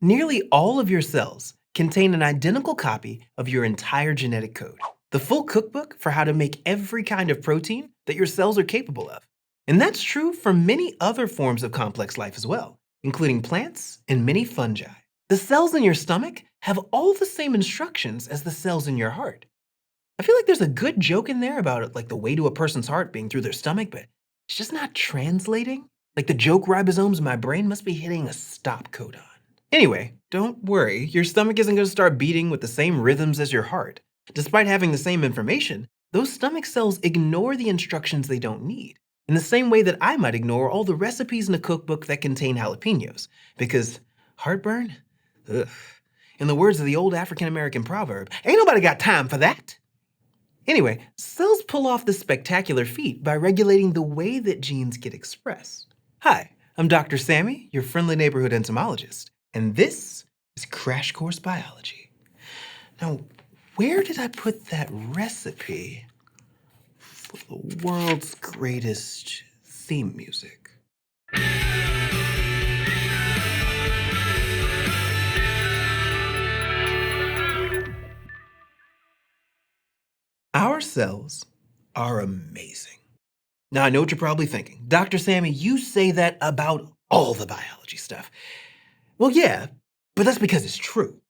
Nearly all of your cells contain an identical copy of your entire genetic code, the full cookbook for how to make every kind of protein that your cells are capable of. And that's true for many other forms of complex life as well, including plants and many fungi. The cells in your stomach have all the same instructions as the cells in your heart. I feel like there's a good joke in there about it, like the way to a person's heart being through their stomach, but it's just not translating. Like the joke ribosomes in my brain must be hitting a stop codon. Anyway, don't worry, your stomach isn't going to start beating with the same rhythms as your heart. Despite having the same information, those stomach cells ignore the instructions they don't need, in the same way that I might ignore all the recipes in a cookbook that contain jalapenos, because heartburn? Ugh. In the words of the old African American proverb, ain't nobody got time for that. Anyway, cells pull off this spectacular feat by regulating the way that genes get expressed. Hi, I'm Dr. Sammy, your friendly neighborhood entomologist, and this is Crash Course Biology. Now, where did I put that recipe for the world's greatest theme music? Our cells are amazing. Now, I know what you're probably thinking. Dr. Sammy, you say that about all the biology stuff. Well, yeah, but that's because it's true.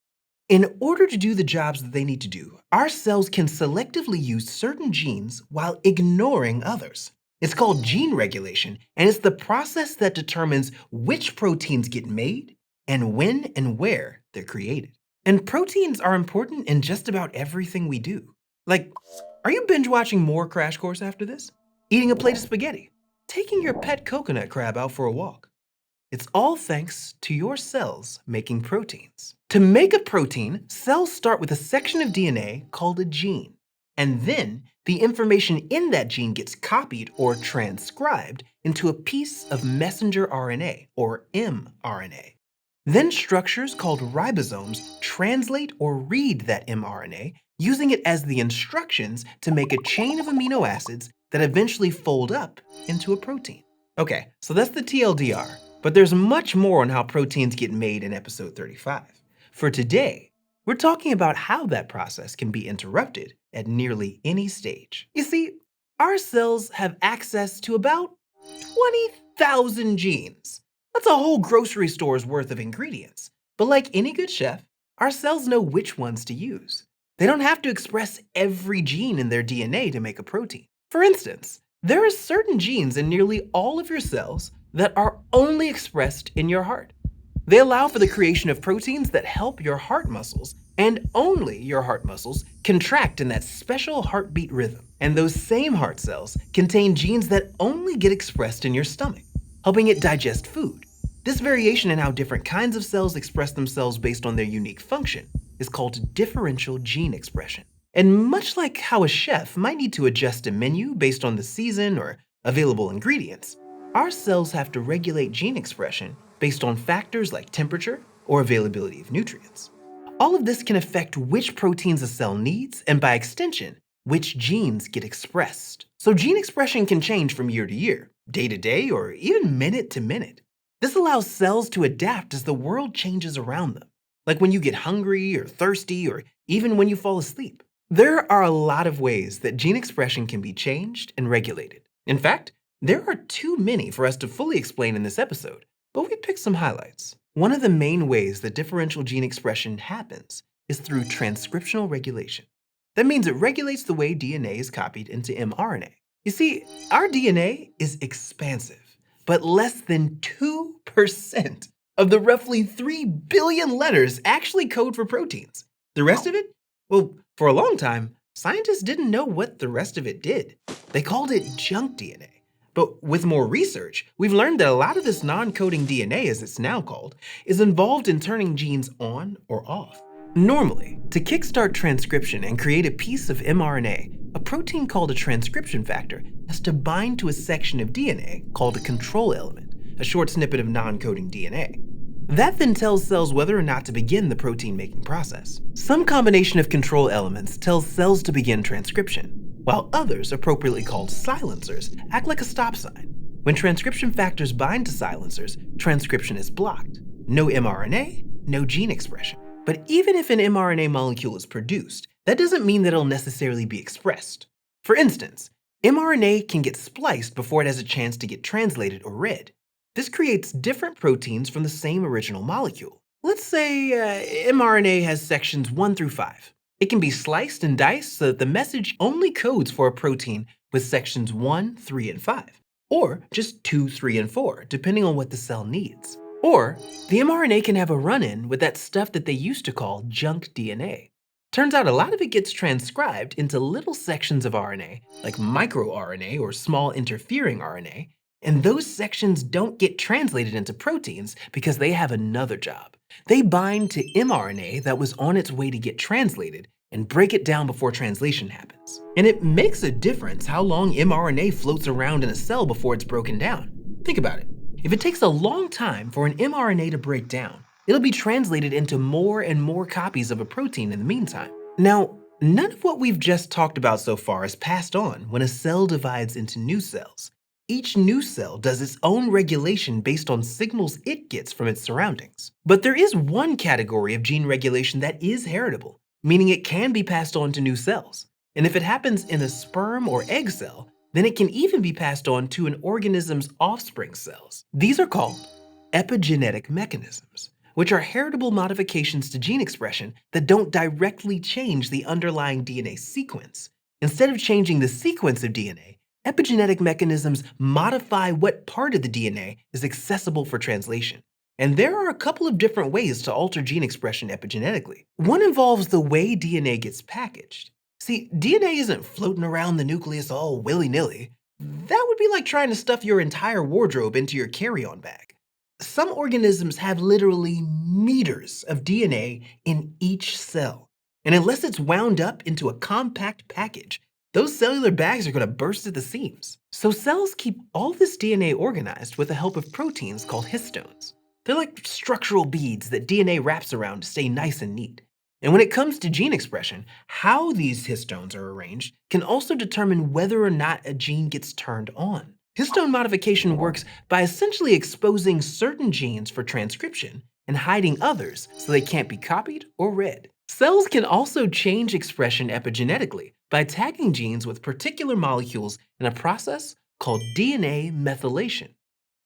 In order to do the jobs that they need to do, our cells can selectively use certain genes while ignoring others. It's called gene regulation, and it's the process that determines which proteins get made and when and where they're created. And proteins are important in just about everything we do. Like, are you binge watching more Crash Course after this? Eating a plate of spaghetti? Taking your pet coconut crab out for a walk? It's all thanks to your cells making proteins. To make a protein, cells start with a section of DNA called a gene. And then the information in that gene gets copied or transcribed into a piece of messenger RNA, or mRNA. Then structures called ribosomes translate or read that mRNA, using it as the instructions to make a chain of amino acids that eventually fold up into a protein. Okay, so that's the TLDR, but there's much more on how proteins get made in episode 35. For today, we're talking about how that process can be interrupted at nearly any stage. You see, our cells have access to about 20,000 genes. That's a whole grocery store's worth of ingredients. But like any good chef, our cells know which ones to use. They don't have to express every gene in their DNA to make a protein. For instance, there are certain genes in nearly all of your cells that are only expressed in your heart. They allow for the creation of proteins that help your heart muscles, and only your heart muscles contract in that special heartbeat rhythm. And those same heart cells contain genes that only get expressed in your stomach, helping it digest food. This variation in how different kinds of cells express themselves based on their unique function is called differential gene expression. And much like how a chef might need to adjust a menu based on the season or available ingredients, our cells have to regulate gene expression based on factors like temperature or availability of nutrients. All of this can affect which proteins a cell needs, and by extension, which genes get expressed. So gene expression can change from year to year, day to day, or even minute to minute. This allows cells to adapt as the world changes around them, like when you get hungry or thirsty, or even when you fall asleep. There are a lot of ways that gene expression can be changed and regulated. In fact, there are too many for us to fully explain in this episode, but we picked some highlights. One of the main ways that differential gene expression happens is through transcriptional regulation. That means it regulates the way DNA is copied into mRNA. You see, our DNA is expansive, but less than 2% of the roughly 3 billion letters actually code for proteins. The rest of it? Well, for a long time, scientists didn't know what the rest of it did. They called it junk DNA. But with more research, we've learned that a lot of this non-coding DNA, as it's now called, is involved in turning genes on or off. Normally, to kickstart transcription and create a piece of mRNA, a protein called a transcription factor has to bind to a section of DNA called a control element, a short snippet of non-coding DNA. That then tells cells whether or not to begin the protein-making process. Some combination of control elements tells cells to begin transcription, while others, appropriately called silencers, act like a stop sign. When transcription factors bind to silencers, transcription is blocked. No mRNA, no gene expression. But even if an mRNA molecule is produced, that doesn't mean that it'll necessarily be expressed. For instance, mRNA can get spliced before it has a chance to get translated or read. This creates different proteins from the same original molecule. Let's say mRNA has sections 1 through 5. It can be sliced and diced so that the message only codes for a protein with sections 1, 3, and 5. Or just 2, 3, and 4, depending on what the cell needs. Or the mRNA can have a run-in with that stuff that they used to call junk DNA. Turns out a lot of it gets transcribed into little sections of RNA, like microRNA or small interfering RNA, and those sections don't get translated into proteins because they have another job. They bind to mRNA that was on its way to get translated and break it down before translation happens. And it makes a difference how long mRNA floats around in a cell before it's broken down. Think about it. If it takes a long time for an mRNA to break down, it'll be translated into more and more copies of a protein in the meantime. Now, none of what we've just talked about so far is passed on when a cell divides into new cells. Each new cell does its own regulation based on signals it gets from its surroundings. But there is one category of gene regulation that is heritable, meaning it can be passed on to new cells. And if it happens in a sperm or egg cell, then it can even be passed on to an organism's offspring cells. These are called epigenetic mechanisms, which are heritable modifications to gene expression that don't directly change the underlying DNA sequence. Instead of changing the sequence of DNA, epigenetic mechanisms modify what part of the DNA is accessible for translation. And there are a couple of different ways to alter gene expression epigenetically. One involves the way DNA gets packaged. See, DNA isn't floating around the nucleus all willy-nilly. That would be like trying to stuff your entire wardrobe into your carry-on bag. Some organisms have literally meters of DNA in each cell. And unless it's wound up into a compact package, those cellular bags are going to burst at the seams. So cells keep all this DNA organized with the help of proteins called histones. They're like structural beads that DNA wraps around to stay nice and neat. And when it comes to gene expression, how these histones are arranged can also determine whether or not a gene gets turned on. Histone modification works by essentially exposing certain genes for transcription and hiding others so they can't be copied or read. Cells can also change expression epigenetically by tagging genes with particular molecules in a process called DNA methylation.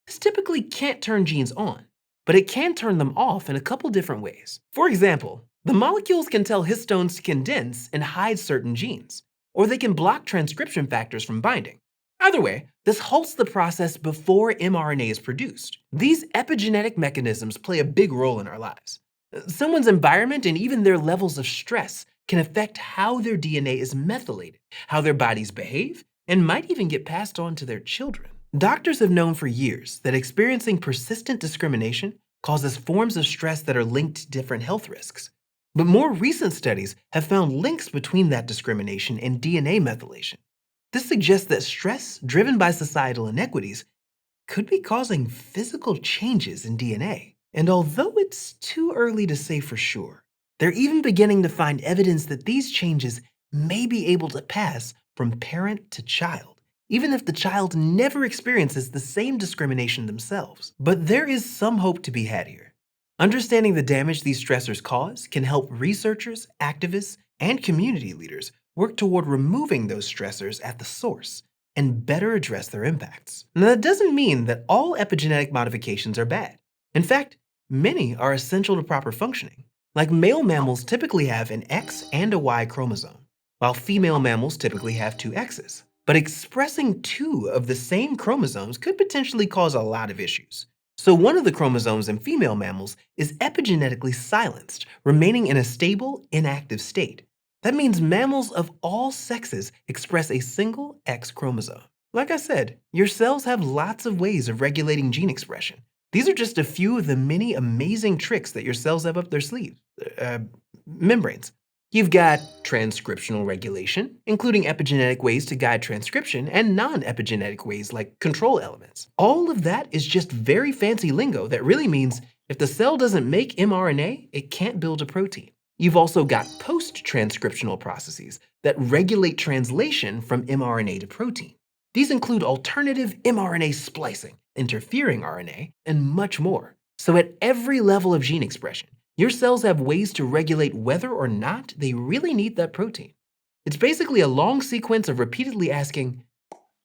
This typically can't turn genes on, but it can turn them off in a couple different ways. For example, the molecules can tell histones to condense and hide certain genes, or they can block transcription factors from binding. Either way, this halts the process before mRNA is produced. These epigenetic mechanisms play a big role in our lives. Someone's environment and even their levels of stress can affect how their DNA is methylated, how their bodies behave, and might even get passed on to their children. Doctors have known for years that experiencing persistent discrimination causes forms of stress that are linked to different health risks. But more recent studies have found links between that discrimination and DNA methylation. This suggests that stress driven by societal inequities could be causing physical changes in DNA. And although it's too early to say for sure, they're even beginning to find evidence that these changes may be able to pass from parent to child, even if the child never experiences the same discrimination themselves. But there is some hope to be had here. Understanding the damage these stressors cause can help researchers, activists, and community leaders work toward removing those stressors at the source and better address their impacts. Now, that doesn't mean that all epigenetic modifications are bad. In fact, many are essential to proper functioning. Like male mammals typically have an X and a Y chromosome, while female mammals typically have two X's. But expressing two of the same chromosomes could potentially cause a lot of issues. So one of the chromosomes in female mammals is epigenetically silenced, remaining in a stable, inactive state. That means mammals of all sexes express a single X chromosome. Like I said, your cells have lots of ways of regulating gene expression. These are just a few of the many amazing tricks that your cells have up their sleeves. Membranes. You've got transcriptional regulation, including epigenetic ways to guide transcription, and non-epigenetic ways like control elements. All of that is just very fancy lingo that really means if the cell doesn't make mRNA, it can't build a protein. You've also got post-transcriptional processes that regulate translation from mRNA to protein. These include alternative mRNA splicing, interfering RNA, and much more. So at every level of gene expression, Your cells have ways to regulate whether or not they really need that protein. It's basically a long sequence of repeatedly asking,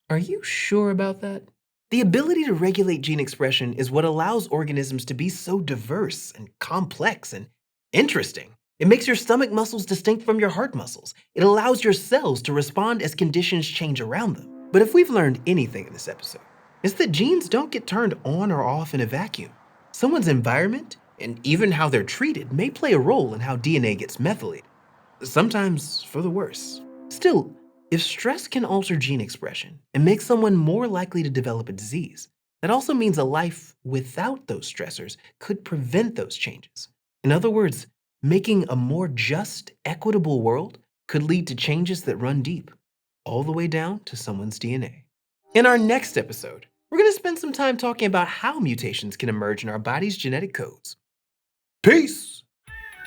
"Are you sure about that?" The ability to regulate gene expression is what allows organisms to be so diverse and complex and interesting. It makes your stomach muscles distinct from your heart muscles. It allows your cells to respond as conditions change around them. But if we've learned anything in this episode, it's that genes don't get turned on or off in a vacuum. Someone's environment, and even how they're treated, may play a role in how DNA gets methylated, sometimes for the worse. Still, if stress can alter gene expression and make someone more likely to develop a disease, that also means a life without those stressors could prevent those changes. In other words, making a more just, equitable world could lead to changes that run deep, all the way down to someone's DNA. In our next episode, we're going to spend some time talking about how mutations can emerge in our body's genetic codes. Peace!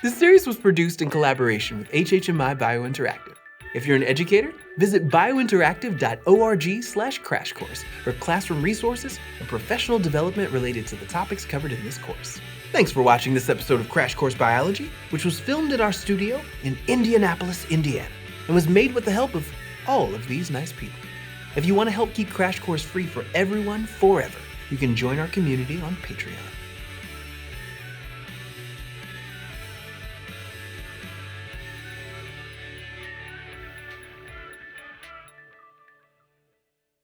This series was produced in collaboration with HHMI Biointeractive. If you're an educator, visit biointeractive.org/crash course for classroom resources and professional development related to the topics covered in this course. Thanks for watching this episode of Crash Course Biology, which was filmed at our studio in Indianapolis, Indiana, and was made with the help of all of these nice people. If you want to help keep Crash Course free for everyone forever, you can join our community on Patreon.